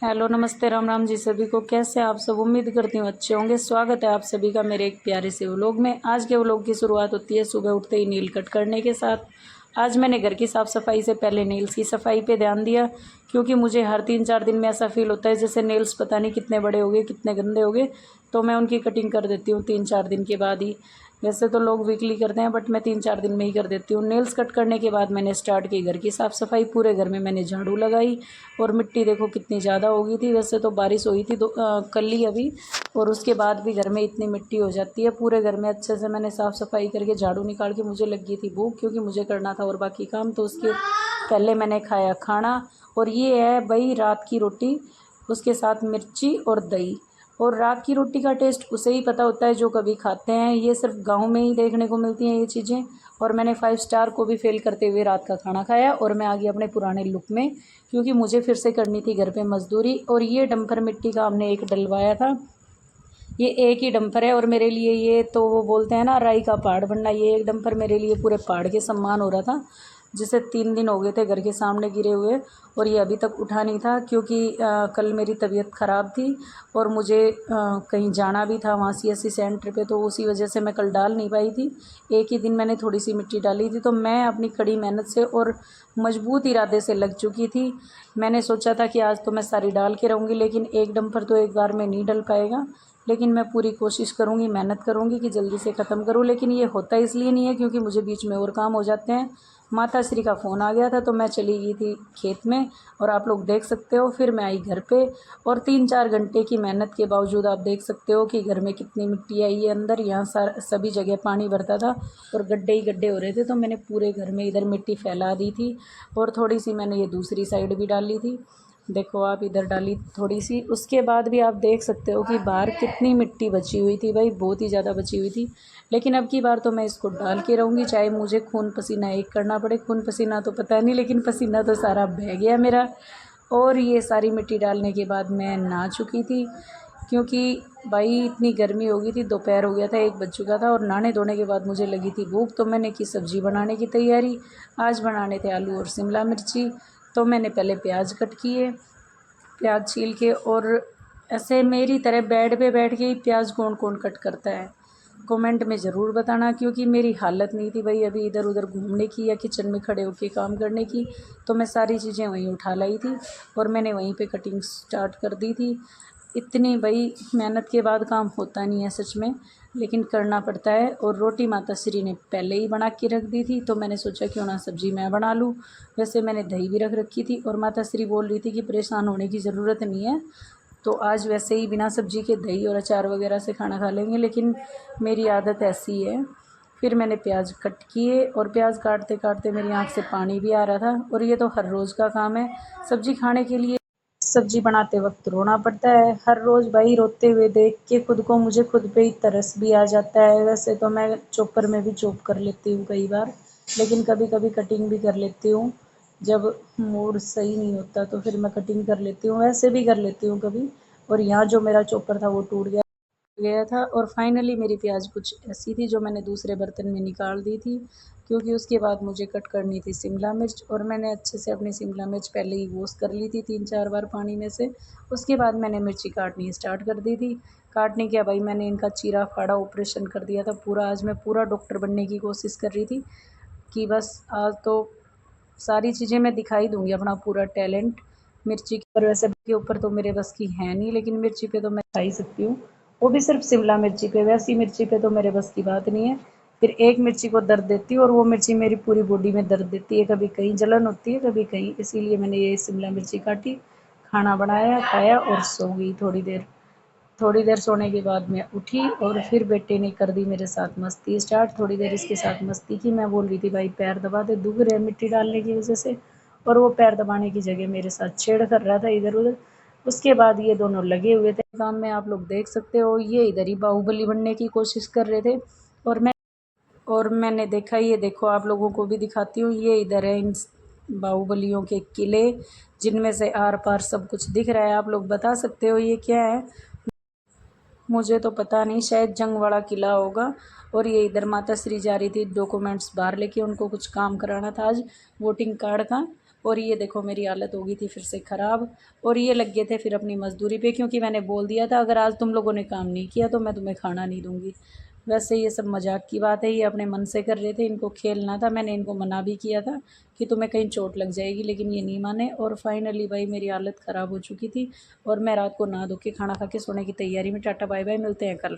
Hello, नमस्ते, राम राम जी सभी को। कैसे आप सब? उम्मीद करती हूँ अच्छे होंगे। स्वागत है आप सभी का मेरे एक प्यारे से व्लॉग में। आज के व्लॉग की शुरुआत होती है सुबह उठते ही नील कट करने के साथ। आज मैंने घर की साफ़ सफाई से पहले नेल्स की सफाई पे ध्यान दिया, क्योंकि मुझे हर 3-4 दिन में ऐसा फील होता है जैसे नेल्स पता नहीं कितने बड़े हो गए, कितने गंदे हो गए। तो मैं उनकी कटिंग कर देती हूँ 3-4 दिन के बाद ही। वैसे तो लोग वीकली करते हैं, बट मैं 3-4 दिन में ही कर देती हूँ। नेल्स कट करने के बाद मैंने स्टार्ट की घर की साफ़ सफाई। पूरे घर में मैंने झाड़ू लगाई और मिट्टी देखो कितनी ज़्यादा हो गई थी। वैसे तो बारिश हुई थी कल ही अभी, और उसके बाद भी घर में इतनी मिट्टी हो जाती है। पूरे घर में अच्छे से मैंने साफ़ सफाई करके झाड़ू निकाल के, मुझे लग गई थी भूख, क्योंकि मुझे करना था और बाकी काम। तो उसके पहले मैंने खाया खाना, और ये है भाई रात की रोटी, उसके साथ मिर्ची और दही। और रात की रोटी का टेस्ट उसे ही पता होता है जो कभी खाते हैं। ये सिर्फ गांव में ही देखने को मिलती हैं ये चीज़ें। और मैंने 5 स्टार को भी फेल करते हुए रात का खाना खाया, और मैं आ गई अपने पुराने लुक में, क्योंकि मुझे फिर से करनी थी घर पे मज़दूरी। और ये डंपर मिट्टी का हमने एक डलवाया था। ये एक ही डंपर है, और मेरे लिए ये तो वो बोलते हैं ना राई का पहाड़ बनना, ये एक डंपर मेरे लिए पूरे पहाड़ के सम्मान हो रहा था, जिसे 3 दिन हो गए थे घर के सामने गिरे हुए, और ये अभी तक उठा नहीं था, क्योंकि कल मेरी तबीयत ख़राब थी और मुझे कहीं जाना भी था वहाँ CSC सेंटर पे, तो उसी वजह से मैं कल डाल नहीं पाई थी। एक ही दिन मैंने थोड़ी सी मिट्टी डाली थी। तो मैं अपनी कड़ी मेहनत से और मजबूत इरादे से लग चुकी थी। मैंने सोचा था कि आज तो मैं सारी डाल के रहूँगी, लेकिन एक डंपर तो एक बार में नहीं डल पाएगा। लेकिन मैं पूरी कोशिश करूँगी, मेहनत करूँगी कि जल्दी से ख़त्म करूँ। लेकिन ये होता इसलिए नहीं है क्योंकि मुझे बीच में और काम हो जाते हैं। माता श्री का फ़ोन आ गया था, तो मैं चली गई थी खेत में, और आप लोग देख सकते हो फिर मैं आई घर पे। और 3-4 घंटे की मेहनत के बावजूद आप देख सकते हो कि घर में कितनी मिट्टी आई है अंदर। यहाँ सभी जगह पानी भरता था और गड्ढे ही गड्ढे हो रहे थे, तो मैंने पूरे घर में इधर मिट्टी फैला दी थी। और थोड़ी सी मैंने ये दूसरी साइड भी डाली थी, देखो आप, इधर डाली थोड़ी सी। उसके बाद भी आप देख सकते हो कि बाहर कितनी मिट्टी बची हुई थी भाई, बहुत ही ज़्यादा बची हुई थी। लेकिन अब की बार तो मैं इसको डाल के रहूँगी, चाहे मुझे खून पसीना एक करना पड़े। खून पसीना तो पता नहीं, लेकिन पसीना तो सारा बह गया मेरा। और ये सारी मिट्टी डालने के बाद मैं नहा चुकी थी, क्योंकि भाई इतनी गर्मी हो गई थी। दोपहर हो गया था, 1 बज चुका था, और नहाने धोने के बाद मुझे लगी थी भूख, तो मैंने की सब्ज़ी बनाने की तैयारी। आज बनाने थे आलू और शिमला मिर्ची। तो मैंने पहले प्याज कट किए, प्याज छील के। और ऐसे मेरी तरह बेड पे बैठ के ही प्याज कौन कौन कट करता है, कमेंट में ज़रूर बताना, क्योंकि मेरी हालत नहीं थी भाई अभी इधर उधर घूमने की या किचन में खड़े होकर काम करने की। तो मैं सारी चीज़ें वहीं उठा लाई थी, और मैंने वहीं पे कटिंग स्टार्ट कर दी थी। इतनी भाई मेहनत के बाद काम होता नहीं है सच में, लेकिन करना पड़ता है। और रोटी माता श्री ने पहले ही बना के रख दी थी, तो मैंने सोचा क्यों ना सब्ज़ी मैं बना लूँ। वैसे मैंने दही भी रख रखी थी, और माता श्री बोल रही थी कि परेशान होने की ज़रूरत नहीं है, तो आज वैसे ही बिना सब्ज़ी के दही और अचार वगैरह से खाना खा लेंगे। लेकिन मेरी आदत ऐसी है। फिर मैंने प्याज कट किए, और प्याज काटते काटते मेरी आँख से पानी भी आ रहा था। और ये तो हर रोज़ का काम है, सब्ज़ी खाने के लिए सब्ज़ी बनाते वक्त रोना पड़ता है हर रोज़ भाई। रोते हुए देख के खुद को, मुझे खुद पे ही तरस भी आ जाता है। वैसे तो मैं चॉपर में भी चॉप कर लेती हूँ कई बार, लेकिन कभी कभी कटिंग भी कर लेती हूँ। जब मूड सही नहीं होता तो फिर मैं कटिंग कर लेती हूँ, वैसे भी कर लेती हूँ कभी। और यहाँ जो मेरा चॉपर था वो टूट गया था। और फाइनली मेरी प्याज कुछ ऐसी थी जो मैंने दूसरे बर्तन में निकाल दी थी, क्योंकि उसके बाद मुझे कट करनी थी शिमला मिर्च। और मैंने अच्छे से अपनी शिमला मिर्च पहले ही वॉश कर ली थी 3-4 बार पानी में से। उसके बाद मैंने मिर्ची काटनी स्टार्ट कर दी थी। काटने क्या भाई, मैंने इनका चीरा फाड़ा ऑपरेशन कर दिया था पूरा। आज मैं पूरा डॉक्टर बनने की कोशिश कर रही थी कि बस आज तो सारी चीज़ें मैं दिखाई दूंगी, अपना पूरा टैलेंट मिर्ची के ऊपर। वैसे के ऊपर तो मेरे बस की है नहीं, लेकिन मिर्ची पे तो मैं खा ही सकती हूँ, वो भी सिर्फ शिमला मिर्ची पे। वैसी मिर्ची पे तो मेरे बस की बात नहीं है। फिर एक मिर्ची को दर्द देती है, और वो मिर्ची मेरी पूरी बॉडी में दर्द देती है। कभी कहीं जलन होती है, कभी कहीं, इसीलिए मैंने ये शिमला मिर्ची काटी, खाना बनाया, खाया और सो गई थोड़ी देर। थोड़ी देर सोने के बाद मैं उठी, और फिर बेटे ने कर दी मेरे साथ मस्ती स्टार्ट। थोड़ी देर इसके साथ मस्ती की। मैं बोल रही थी भाई पैर दबा दे, दुख रहे मिट्टी डालने की वजह से, और वो पैर दबाने की जगह मेरे साथ छेड़ कर रहा था इधर उधर। उसके बाद ये दोनों लगे हुए थे काम में, आप लोग देख सकते हो। ये इधर ही बाहुबली बनने की कोशिश कर रहे थे, और मैंने देखा, ये देखो आप लोगों को भी दिखाती हूँ। ये इधर है इन बाहुबलियों के किले, जिनमें से आर पार सब कुछ दिख रहा है। आप लोग बता सकते हो ये क्या है? मुझे तो पता नहीं, शायद जंग वाला किला होगा। और ये इधर माता श्री जा रही थी डॉक्यूमेंट्स बाहर लेके, उनको कुछ काम कराना था आज वोटिंग कार्ड का। और ये देखो मेरी हालत हो गई थी फिर से ख़राब। और ये लग गए थे फिर अपनी मज़दूरी पे, क्योंकि मैंने बोल दिया था अगर आज तुम लोगों ने काम नहीं किया तो मैं तुम्हें खाना नहीं दूँगी। वैसे ये सब मजाक की बात है, ये अपने मन से कर रहे थे, इनको खेलना था। मैंने इनको मना भी किया था कि तुम्हें कहीं चोट लग जाएगी, लेकिन ये नहीं माने। और फाइनली भाई मेरी हालत ख़राब हो चुकी थी और मैं रात को नहा धो के खाना खा के सोने की तैयारी में। टाटा बाय बाय, मिलते हैं कल।